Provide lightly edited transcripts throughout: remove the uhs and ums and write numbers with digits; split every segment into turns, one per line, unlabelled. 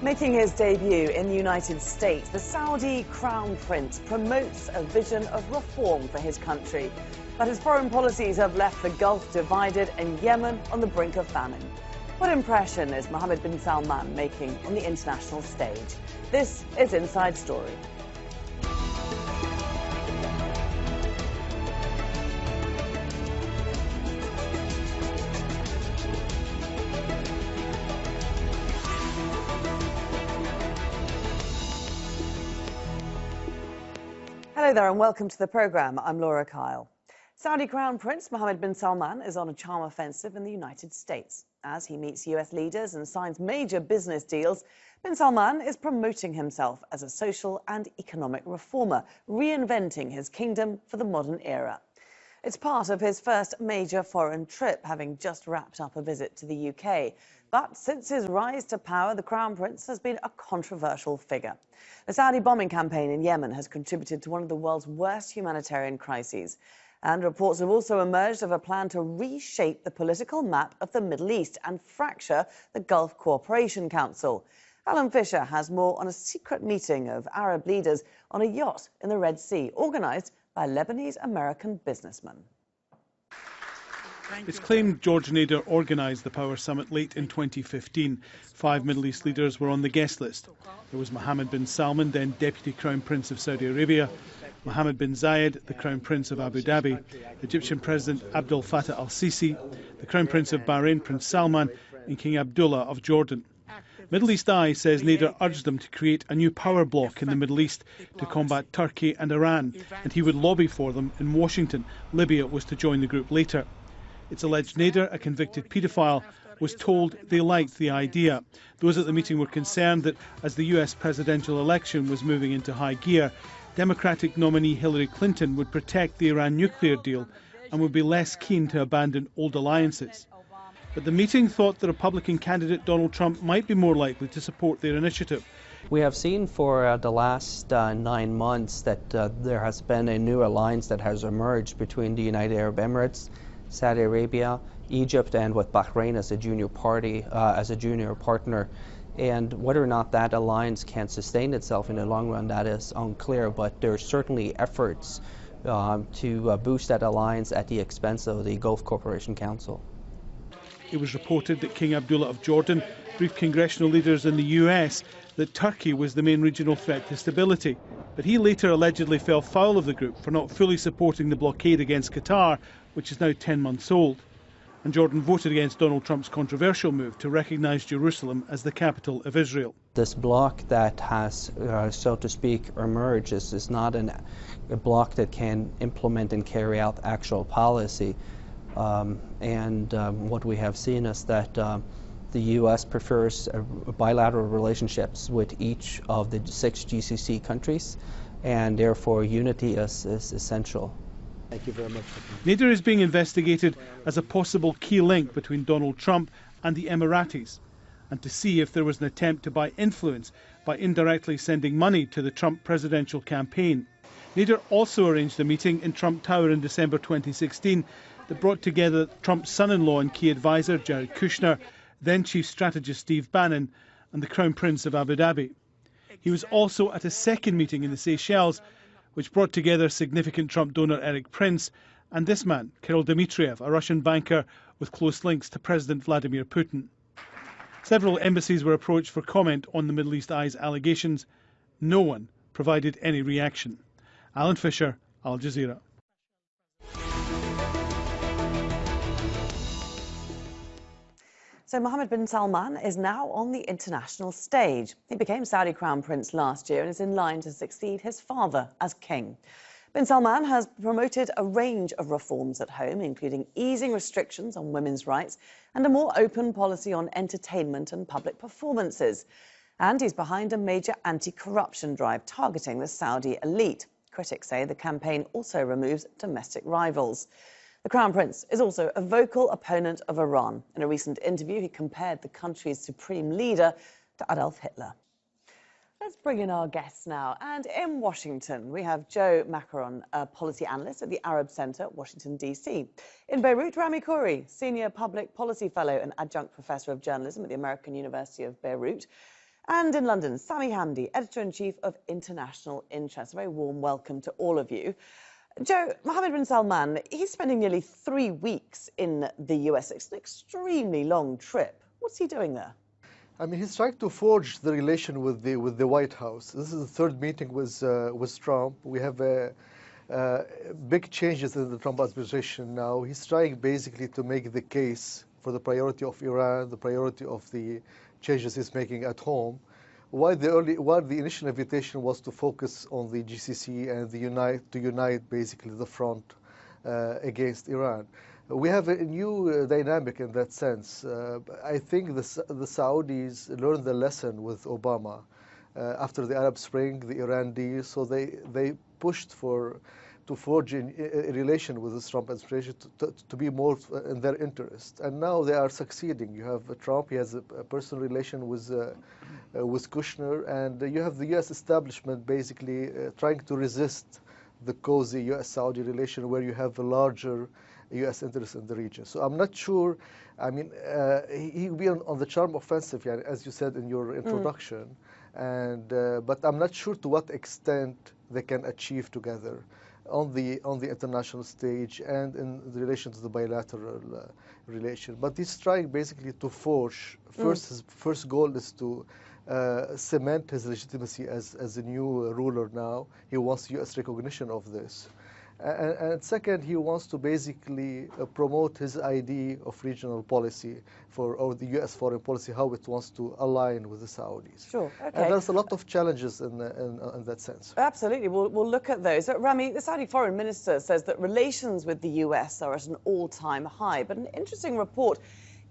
Making his debut in the United States, the Saudi Crown Prince promotes a vision of reform for his country. But his foreign policies have left the Gulf divided and Yemen on the brink of famine. What impression is Mohammed bin Salman making on the international stage? This is Inside Story. Hello there and welcome to the programme. I'm Laura Kyle. Saudi Crown Prince Mohammed bin Salman is on a charm offensive in the United States. As he meets US leaders and signs major business deals, bin Salman is promoting himself as a social and economic reformer, reinventing his kingdom for the modern era. It's part of his first major foreign trip, having just wrapped up a visit to the UK. But since his rise to power, the Crown Prince has been a controversial figure. The Saudi bombing campaign in Yemen has contributed to one of the world's worst humanitarian crises. And reports have also emerged of a plan to reshape the political map of the Middle East and fracture the Gulf Cooperation Council. Alan Fisher has more on a secret meeting of Arab leaders on a yacht in the Red Sea, organised by Lebanese-American businessmen.
It's claimed George Nader organised the Power Summit late in 2015. 5 Middle East leaders were on the guest list. There was Mohammed bin Salman, then Deputy Crown Prince of Saudi Arabia, Mohammed bin Zayed, the Crown Prince of Abu Dhabi, Egyptian President Abdel Fattah al-Sisi, the Crown Prince of Bahrain, Prince Salman, and King Abdullah of Jordan. Middle East Eye says Nader urged them to create a new power bloc in the Middle East to combat Turkey and Iran, and he would lobby for them in Washington. Libya was to join the group later. It's alleged Nader, a convicted paedophile, was told they liked the idea. Those at the meeting were concerned that as the US presidential election was moving into high gear, Democratic nominee Hillary Clinton would protect the Iran nuclear deal and would be less keen to abandon old alliances. But the meeting thought the Republican candidate Donald Trump might be more likely to support their initiative.
We have seen for the last 9 months that there has been a new alliance that has emerged between the United Arab Emirates, Saudi Arabia, Egypt, and with Bahrain as a junior party, as a junior partner. And whether or not that alliance can sustain itself in the long run, that is unclear, but there are certainly efforts to boost that alliance at the expense of the Gulf Cooperation Council.
It was reported that King Abdullah of Jordan briefed congressional leaders in the US that Turkey was the main regional threat to stability. But he later allegedly fell foul of the group for not fully supporting the blockade against Qatar, which is now 10 months old. And Jordan voted against Donald Trump's controversial move to recognise Jerusalem as the capital of Israel.
This bloc that has, so to speak, emerged is not a bloc that can implement and carry out actual policy. What we have seen is that the U.S. prefers bilateral relationships with each of the 6 GCC countries, and therefore unity is essential.
Thank you very much. Nader is being investigated as a possible key link between Donald Trump and the Emiratis, and to see if there was an attempt to buy influence by indirectly sending money to the Trump presidential campaign. Nader also arranged a meeting in Trump Tower in December 2016 that brought together Trump's son-in-law and key advisor Jared Kushner, then Chief Strategist Steve Bannon, and the Crown Prince of Abu Dhabi. He was also at a second meeting in the Seychelles, which brought together significant Trump donor Eric Prince and this man, Kirill Dmitriev, a Russian banker with close links to President Vladimir Putin. Several embassies were approached for comment on the Middle East Eye's allegations. No one provided any reaction. Alan Fisher, Al Jazeera.
So Mohammed bin Salman is now on the international stage. He became Saudi Crown Prince last year and is in line to succeed his father as king. Bin Salman has promoted a range of reforms at home, including easing restrictions on women's rights and a more open policy on entertainment and public performances. And he's behind a major anti-corruption drive targeting the Saudi elite. Critics say the campaign also removes domestic rivals. The Crown Prince is also a vocal opponent of Iran. In a recent interview, he compared the country's supreme leader to Adolf Hitler. Let's bring in our guests now. And in Washington, we have Joe Macaron, a policy analyst at the Arab Center, Washington, D.C. In Beirut, Rami Khouri, senior public policy fellow and adjunct professor of journalism at the American University of Beirut. And in London, Sami Hamdi, Editor-in-Chief of International Interest. A very warm welcome to all of you. Joe, Mohammed bin Salman, he's spending nearly 3 weeks in the US. It's an extremely long trip. What's he doing there?
I mean, he's trying to forge the relation with the White House. This is the third meeting with Trump. We have big changes in the Trump administration now. He's trying basically to make the case for the priority of Iran, the priority of the changes he's making at home, while the initial invitation was to focus on the GCC and to unite basically the front against Iran. We have a new dynamic in that sense. I think the Saudis learned the lesson with Obama after the Arab Spring, the Iran deal, so they pushed to forge a relation with the Trump administration to be more in their interest. And now they are succeeding. You have Trump, he has a personal relation with Kushner, and you have the US establishment basically trying to resist the cozy US-Saudi relation where you have a larger US interest in the region. So I'm not sure, I mean, he'll be on the charm offensive, yeah, as you said in your introduction, but I'm not sure to what extent they can achieve together on the international stage and in relation to the bilateral relation. But he's trying basically to forge, his first goal is to cement his legitimacy as a new ruler now. He wants US recognition of this. And second, he wants to basically promote his idea of regional policy or the US foreign policy, how it wants to align with the Saudis.
Sure, okay.
And there's a lot of challenges in that sense.
Absolutely, we'll look at those. Rami, the Saudi foreign minister says that relations with the US are at an all-time high, but an interesting report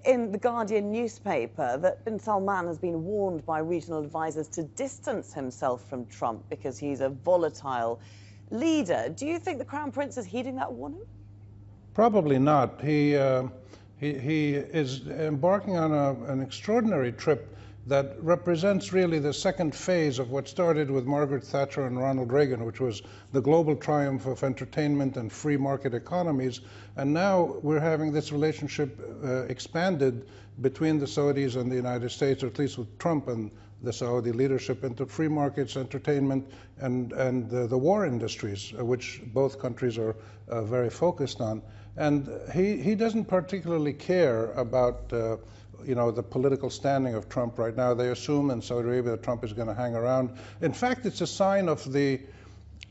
in the Guardian newspaper that bin Salman has been warned by regional advisors to distance himself from Trump because he's a volatile leader. Do you think the Crown Prince is heeding that warning?
Probably not. He is embarking on an extraordinary trip that represents really the second phase of what started with Margaret Thatcher and Ronald Reagan, which was the global triumph of entertainment and free market economies. And now we're having this relationship expanded between the Saudis and the United States, or at least with Trump and the Saudi leadership, into free markets, entertainment, and the war industries, which both countries are very focused on. And he doesn't particularly care about the political standing of Trump right now. They assume in Saudi Arabia that Trump is going to hang around. In fact, it's a sign of the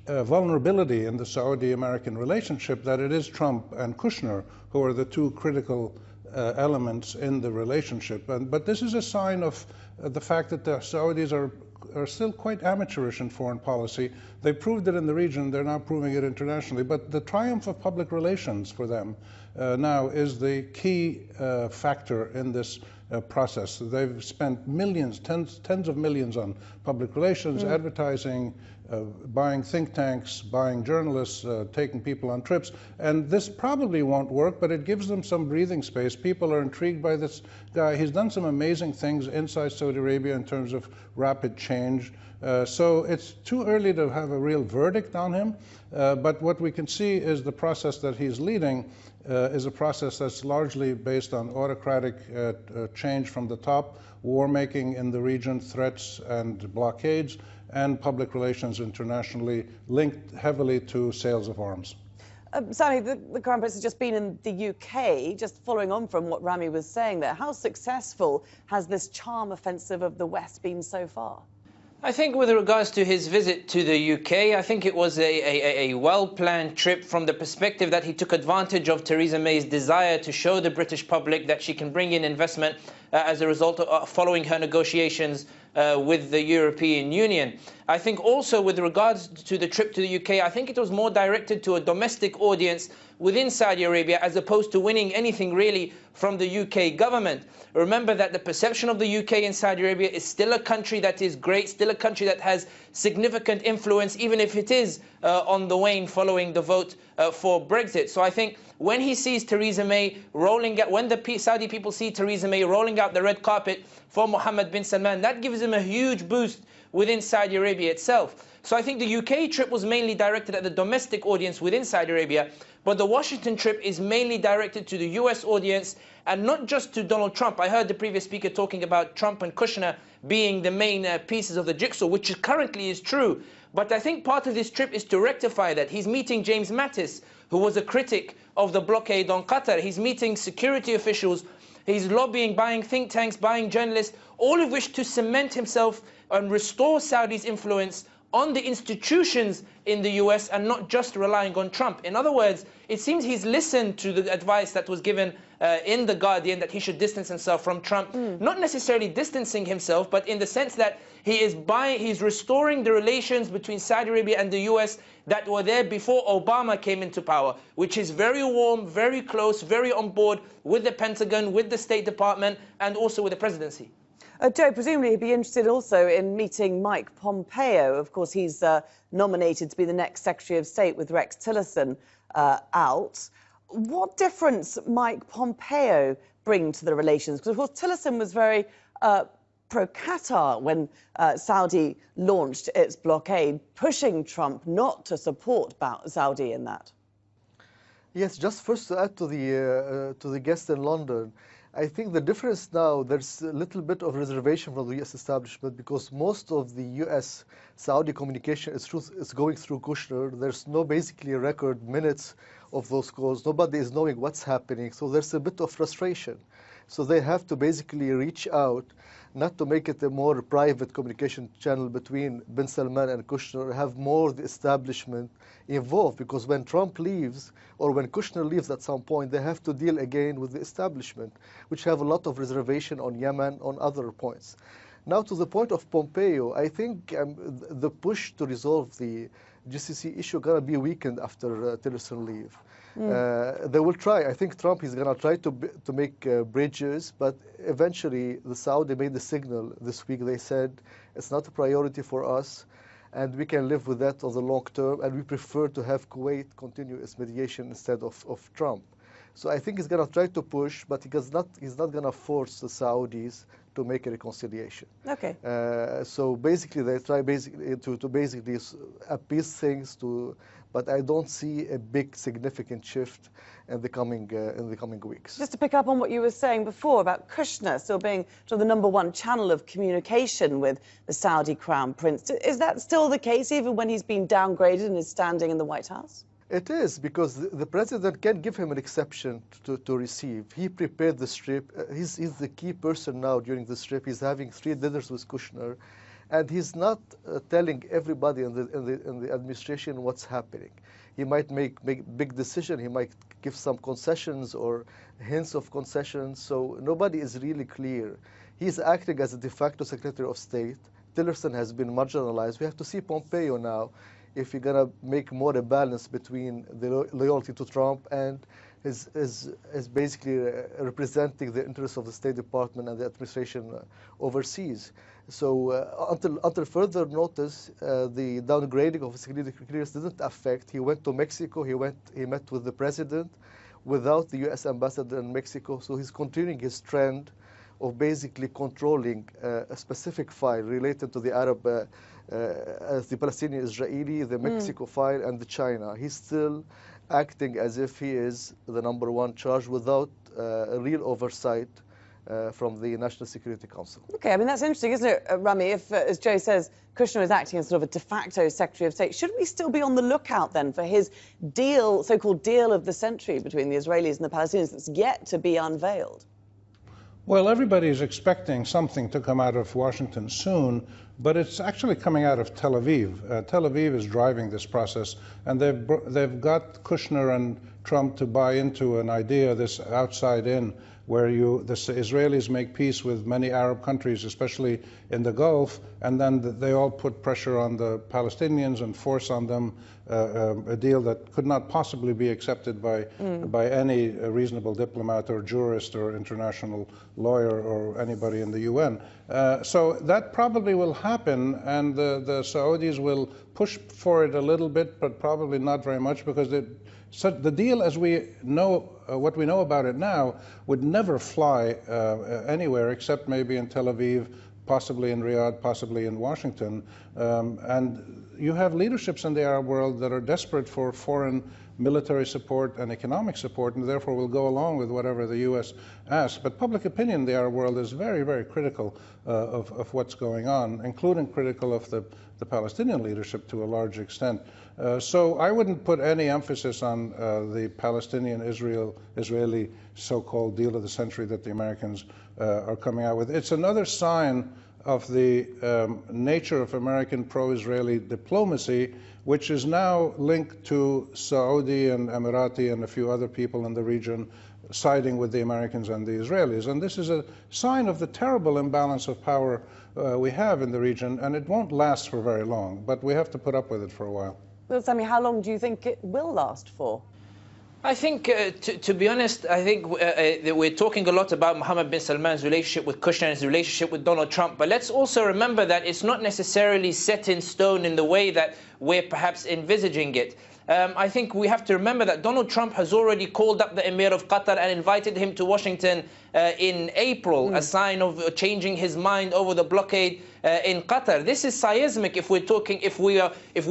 vulnerability in the Saudi-American relationship that it is Trump and Kushner who are the two critical elements in the relationship. But this is a sign of the fact that the Saudis are still quite amateurish in foreign policy. They proved it in the region, they're now proving it internationally. But the triumph of public relations for them now is the key factor in this process. They've spent millions, tens of millions on public relations, advertising, buying think tanks, buying journalists, taking people on trips. And this probably won't work, but it gives them some breathing space. People are intrigued by this guy. He's done some amazing things inside Saudi Arabia in terms of rapid change. So it's too early to have a real verdict on him. But what we can see is the process that he's leading is a process that's largely based on autocratic change from the top, war-making in the region, threats and blockades, and public relations internationally linked heavily to sales of arms.
Sami, the Crown Prince has just been in the UK, just following on from what Rami was saying there. How successful has this charm offensive of the West been so far?
I think with regards to his visit to the UK, I think it was a well-planned trip from the perspective that he took advantage of Theresa May's desire to show the British public that she can bring in investment as a result of following her negotiations with the European Union. I think also with regards to the trip to the UK, I think it was more directed to a domestic audience within Saudi Arabia as opposed to winning anything really from the UK government. Remember that the perception of the UK in Saudi Arabia is still a country that is great, still a country that has significant influence, even if it is on the wane following the vote for Brexit. So I think when he sees Theresa May rolling out, when the Saudi people see Theresa May rolling out the red carpet for Mohammed bin Salman, that gives him a huge boost within Saudi Arabia itself. So I think the UK trip was mainly directed at the domestic audience within Saudi Arabia, but the Washington trip is mainly directed to the US audience and not just to Donald Trump. I heard the previous speaker talking about Trump and Kushner being the main pieces of the jigsaw, which currently is true. But I think part of this trip is to rectify that. He's meeting James Mattis, who was a critic of the blockade on Qatar. He's meeting security officials. He's lobbying, buying think tanks, buying journalists, all of which to cement himself and restore Saudi's influence on the institutions in the US and not just relying on Trump. In other words, it seems he's listened to the advice that was given in The Guardian that he should distance himself from Trump. Not necessarily distancing himself, but in the sense that he's restoring the relations between Saudi Arabia and the US that were there before Obama came into power, which is very warm, very close, very on board with the Pentagon, with the State Department, and also with the presidency.
Joe, presumably he'd be interested also in meeting Mike Pompeo. Of course, he's nominated to be the next Secretary of State with Rex Tillerson out. What difference might Pompeo bring to the relations? Because, of course, Tillerson was very pro-Qatar when Saudi launched its blockade, pushing Trump not to support Saudi in that.
Yes, just first to add to the guest in London, I think the difference now, there's a little bit of reservation from the U.S. establishment because most of the U.S.-Saudi communication is going through Kushner. There's no basically record minutes of those calls. Nobody is knowing what's happening. So there's a bit of frustration. So they have to basically reach out, not to make it a more private communication channel between bin Salman and Kushner, have more the establishment involved, because when Trump leaves or when Kushner leaves at some point, they have to deal again with the establishment, which have a lot of reservation on Yemen, on other points. Now to the point of Pompeo, I think the push to resolve the GCC issue gonna be weakened after Tillerson leave. They will try. I think Trump is going to try to make bridges, but eventually the Saudi made the signal this week. They said it's not a priority for us, and we can live with that on the long term, and we prefer to have Kuwait continue its mediation instead of Trump. So I think he's going to try to push, but he's not going to force the Saudis to make a reconciliation.
Okay.
So basically, they try to basically appease things but I don't see a big significant shift in the coming weeks.
Just to pick up on what you were saying before about Kushner still being sort of the #1 channel of communication with the Saudi Crown Prince, is that still the case even when he's been downgraded and is standing in the White House?
It is, because the president can give him an exception to receive. He prepared the trip. He's the key person now during this trip. He's having 3 dinners with Kushner, and he's not telling everybody in the administration what's happening. He might make big decisions. He might give some concessions or hints of concessions. So nobody is really clear. He's acting as a de facto Secretary of State. Tillerson has been marginalized. We have to see Pompeo now, if you're going to make more a balance between the loyalty to Trump and is basically representing the interests of the State Department and the administration overseas. So until further notice, the downgrading of security clearance didn't affect. He went to Mexico. He met with the president without the U.S. ambassador in Mexico. So he's continuing his trend of basically controlling a specific file related to the Arab, the Palestinian-Israeli, the Mexico file, and the China. He's still acting as if he is the #1 charge without a real oversight from the National Security Council.
Okay, I mean, that's interesting, isn't it, Rami? If, as Joe says, Kushner is acting as sort of a de facto Secretary of State, shouldn't we still be on the lookout then for his deal, so-called deal of the century between the Israelis and the Palestinians that's yet to be unveiled?
Well, everybody is expecting something to come out of Washington soon, but it's actually coming out of Tel Aviv. Tel Aviv is driving this process, and they've got Kushner and Trump to buy into an idea, this outside-in, where the Israelis make peace with many Arab countries, especially in the Gulf, and then they all put pressure on the Palestinians and force on them a deal that could not possibly be accepted by any reasonable diplomat or jurist or international lawyer or anybody in the UN. So that probably will happen, and the Saudis will push for it a little bit, but probably not very much, because the deal, as we know, what we know about it now, would never fly anywhere except maybe in Tel Aviv, possibly in Riyadh, possibly in Washington. And you have leaderships in the Arab world that are desperate for foreign military support and economic support, and therefore will go along with whatever the U.S. asks. But public opinion in the Arab world is very, very critical of what's going on, including critical of the Palestinian leadership to a large extent. So I wouldn't put any emphasis on the Palestinian-Israeli so-called deal of the century that the Americans are coming out with. It's another sign of the nature of American pro-Israeli diplomacy, which is now linked to Saudi and Emirati and a few other people in the region siding with the Americans and the Israelis. And this is a sign of the terrible imbalance of power we have in the region, and it won't last for very long, but we have to put up with it for a while.
Well, Sami, how long do you think it will last for?
I think, to be honest, I think we're talking a lot about Mohammed bin Salman's relationship with Kushner and his relationship with Donald Trump, but let's also remember that it's not necessarily set in stone in the way that we're perhaps envisaging it. I think we have to remember that Donald Trump has already called up the Emir of Qatar and invited him to Washington in April, a sign of changing his mind over the blockade in Qatar. This is seismic if we're talking, if we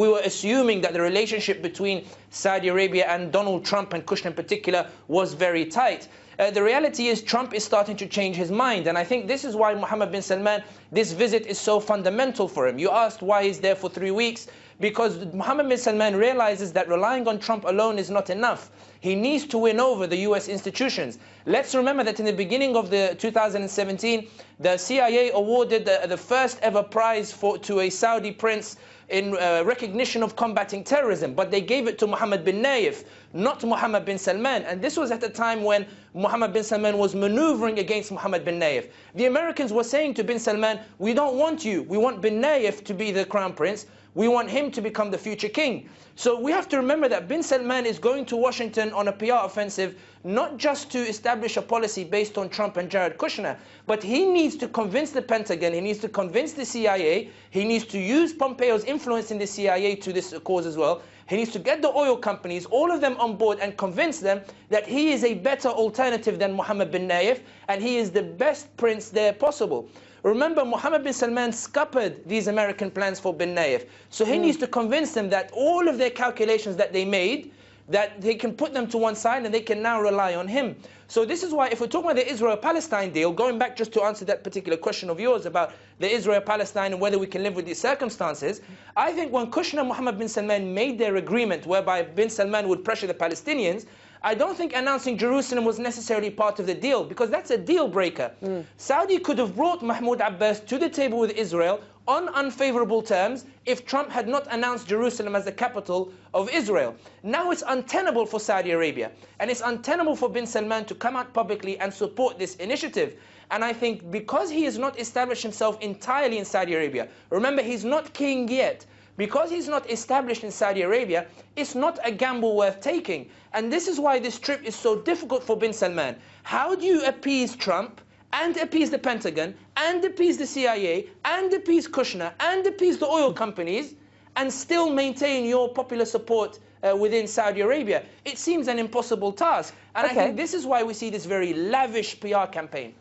were assuming that the relationship between Saudi Arabia and Donald Trump and Kushner in particular was very tight. The reality is Trump is starting to change his mind, and I think this is why Mohammed bin Salman, this visit is so fundamental for him. You asked why he's there for 3 weeks. Because Mohammed bin Salman realizes that relying on Trump alone is not enough. He needs to win over the US institutions. Let's remember that in the beginning of the 2017, the CIA awarded the first ever prize to a Saudi prince in recognition of combating terrorism, but they gave it to Mohammed bin Nayef, not Mohammed bin Salman. And this was at a time when Mohammed bin Salman was maneuvering against Mohammed bin Nayef. The Americans were saying to bin Salman, we don't want you, we want bin Nayef to be the crown prince. We want him to become the future king. So we have to remember that bin Salman is going to Washington on a PR offensive, not just to establish a policy based on Trump and Jared Kushner, but he needs to convince the Pentagon, he needs to convince the CIA, he needs to use Pompeo's influence in the CIA to this cause as well. He needs to get the oil companies, all of them on board, and convince them that he is a better alternative than Mohammed bin Nayef, and he is the best prince there possible. Remember, Mohammed bin Salman scuppered these American plans for bin Nayef. So he needs to convince them that all of their calculations that they made, that they can put them to one side and they can now rely on him. So this is why, if we're talking about the Israel-Palestine deal, going back just to answer that particular question of yours about the Israel-Palestine and whether we can live with these circumstances, I think when Kushner and Mohammed bin Salman made their agreement whereby bin Salman would pressure the Palestinians, I don't think announcing Jerusalem was necessarily part of the deal, because that's a deal breaker. Saudi could have brought Mahmoud Abbas to the table with Israel on unfavorable terms if Trump had not announced Jerusalem as the capital of Israel. Now it's untenable for Saudi Arabia, and it's untenable for bin Salman to come out publicly and support this initiative. And I think because he has not established himself entirely in Saudi Arabia, remember he's not king yet, because he's not established in Saudi Arabia, it's not a gamble worth taking. And this is why this trip is so difficult for bin Salman. How do you appease Trump and appease the Pentagon and appease the CIA and appease Kushner and appease the oil companies and still maintain your popular support within Saudi Arabia? It seems an impossible task. And I think this is why we see this very lavish PR campaign.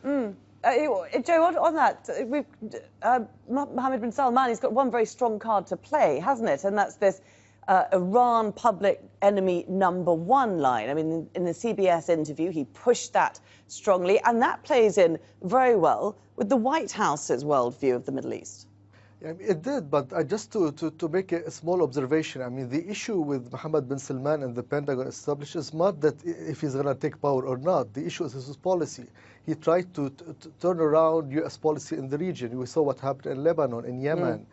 Joe, on that, Mohammed bin Salman, he's got one very strong card to play, hasn't it? And that's this Iran public enemy #1 line. I mean, in the CBS interview, he pushed that strongly, and that plays in very well with the White House's worldview of the Middle East.
Yeah, it did, but just to make a small observation, I mean, the issue with Mohammed bin Salman and the Pentagon established is not that if he's going to take power or not. The issue is his policy. He tried to turn around U.S. policy in the region. We saw what happened in Lebanon, in Yemen,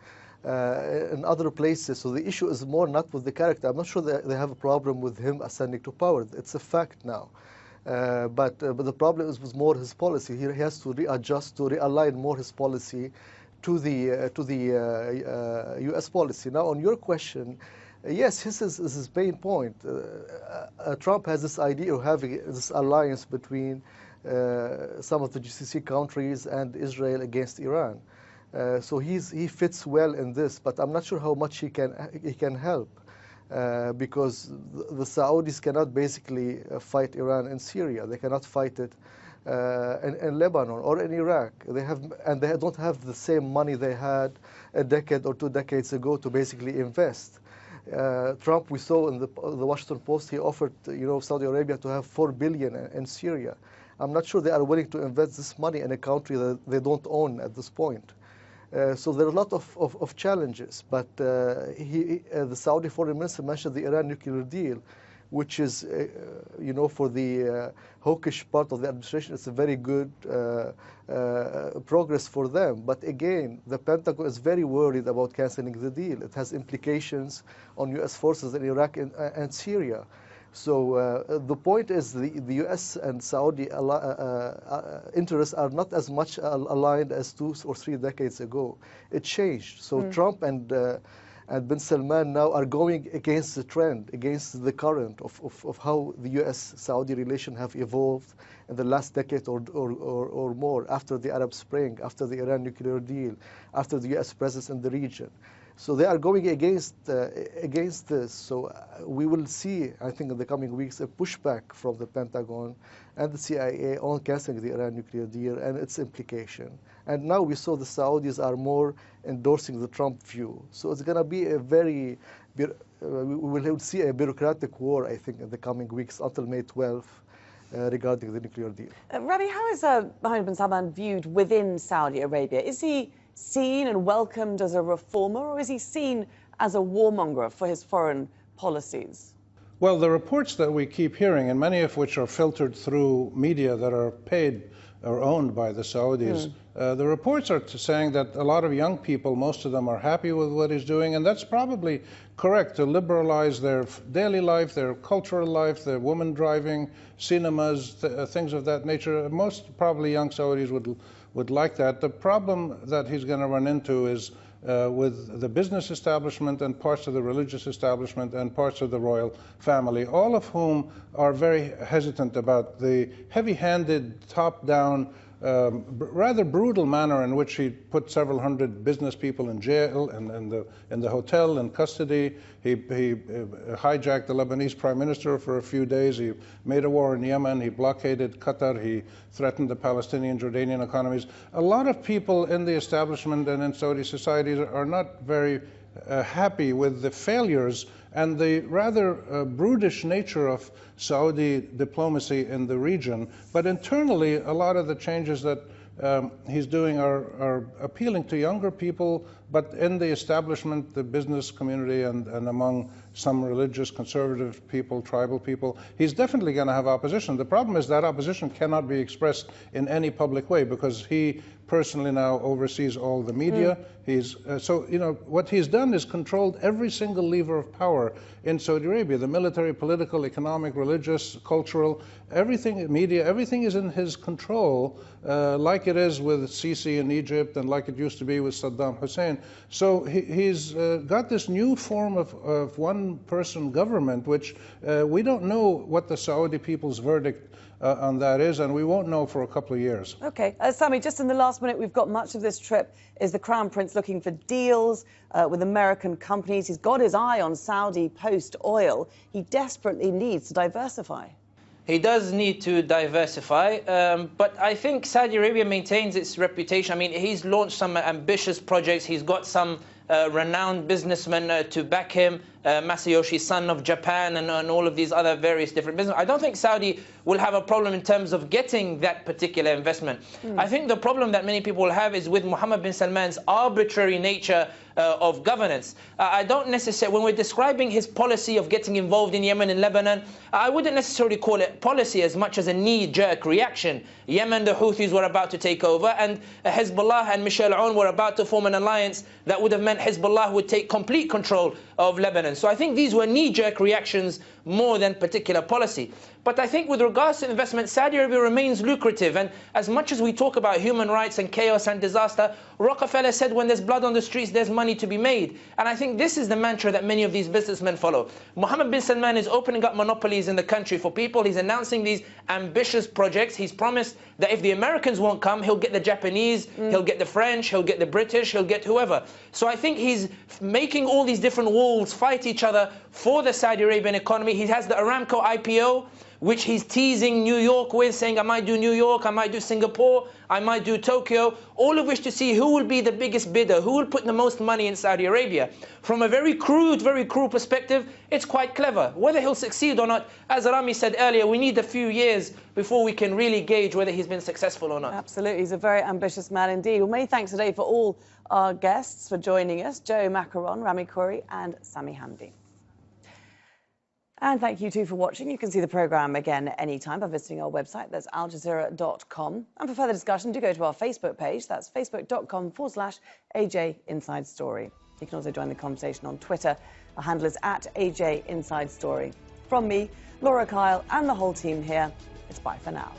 in other places. So the issue is more not with the character. I'm not sure that they have a problem with him ascending to power. It's a fact now. But the problem is more his policy. He has to readjust, to realign more his policy to the U.S. policy. Now, on your question, yes, this is his main point. Trump has this idea of having this alliance between some of the GCC countries and Israel against Iran. So he fits well in this, but I'm not sure how much he can help, because the Saudis cannot basically fight Iran in Syria. They cannot fight it in Lebanon or in Iraq. They don't have the same money they had a decade or 2 decades ago to basically invest. Trump, we saw in the Washington Post, he offered, Saudi Arabia to have $4 billion in Syria. I'm not sure they are willing to invest this money in a country that they don't own at this point. So there are a lot of challenges, but the Saudi foreign minister mentioned the Iran nuclear deal, which is, for the hawkish part of the administration, it's a very good progress for them. But again, the Pentagon is very worried about canceling the deal. It has implications on U.S. forces in Iraq and Syria. So the point is the U.S. and Saudi interests are not as much aligned as 2 or 3 decades ago. It changed. So Trump and bin Salman now are going against the trend, against the current of how the U.S.-Saudi relations have evolved in the last decade or more, after the Arab Spring, after the Iran nuclear deal, after the U.S. presence in the region. So they are going against this. So we will see, I think, in the coming weeks, a pushback from the Pentagon and the CIA on canceling the Iran nuclear deal and its implication. And now we saw the Saudis are more endorsing the Trump view. So it's going to be a very, we will see a bureaucratic war, I think, in the coming weeks until May 12th regarding the nuclear deal.
Rabi, how is Mohammed bin Salman viewed within Saudi Arabia? Is he seen and welcomed as a reformer, or is he seen as a warmonger for his foreign policies?
Well, the reports that we keep hearing, and many of which are filtered through media that are paid or owned by the Saudis, the reports are saying that a lot of young people, most of them are happy with what he's doing, and that's probably correct, to liberalize their daily life, their cultural life, their women driving, cinemas, things of that nature. Most probably young Saudis would like that. The problem that he's going to run into is with the business establishment and parts of the religious establishment and parts of the royal family, all of whom are very hesitant about the heavy-handed, top-down, rather brutal manner in which he put several hundred business people in jail and in the hotel in custody. He hijacked the Lebanese prime minister for a few days. He made a war in Yemen. He blockaded Qatar. He threatened the Palestinian, Jordanian economies. A lot of people in the establishment and in Saudi society are not very happy with the failures and the rather brutish nature of Saudi diplomacy in the region. But internally, a lot of the changes that he's doing are appealing to younger people, but in the establishment, the business community, and among some religious conservative people, tribal people, he's definitely going to have opposition. The problem is that opposition cannot be expressed in any public way because he personally now oversees all the media. He's so what he's done is controlled every single lever of power in Saudi Arabia: the military, political, economic, religious, cultural, everything, media, everything is in his control, like it is with Sisi in Egypt and like it used to be with Saddam Hussein. So he's got this new form of one-person government, which we don't know what the Saudi people's verdict on that is, and we won't know for a couple of years.
Okay. Sami, just in the last minute, we've got much of this trip is the Crown Prince looking for deals with American companies. He's got his eye on Saudi post-oil. He desperately needs to diversify.
He does need to diversify, but I think Saudi Arabia maintains its reputation. I mean, he's launched some ambitious projects. He's got some renowned businessmen to back him, Masayoshi Son of Japan and all of these other various different businesses. I don't think Saudi will have a problem in terms of getting that particular investment. I think the problem that many people will have is with Mohammed bin Salman's arbitrary nature of governance. I don't necessarily, when we're describing his policy of getting involved in Yemen and Lebanon, I wouldn't necessarily call it policy as much as a knee-jerk reaction. Yemen, the Houthis were about to take over, and Hezbollah and Michel Aoun were about to form an alliance that would have meant Hezbollah would take complete control of Lebanon. So I think these were knee-jerk reactions more than particular policy. But I think with regards to investment, Saudi Arabia remains lucrative. And as much as we talk about human rights and chaos and disaster, Rockefeller said when there's blood on the streets, there's money to be made. And I think this is the mantra that many of these businessmen follow. Mohammed bin Salman is opening up monopolies in the country for people. He's announcing these ambitious projects. He's promised that if the Americans won't come, he'll get the Japanese, he'll get the French, he'll get the British, he'll get whoever. So I think he's making all these different walls fight each other for the Saudi Arabian economy. He has the Aramco IPO, which he's teasing New York with, saying, I might do New York, I might do Singapore, I might do Tokyo, all of which to see who will be the biggest bidder, who will put the most money in Saudi Arabia. From a very cruel perspective, it's quite clever. Whether he'll succeed or not, as Rami said earlier, we need a few years before we can really gauge whether he's been successful or not.
Absolutely, he's a very ambitious man indeed. Well, many thanks today for all our guests for joining us, Joe Macaron, Rami Khoury and Sami Hamdi. And thank you too for watching. You can see the programme again anytime by visiting our website, that's aljazeera.com. And for further discussion, do go to our Facebook page, that's facebook.com/AJ Inside Story. You can also join the conversation on Twitter. Our handle is @AJ Inside Story. From me, Laura Kyle, and the whole team here, it's bye for now.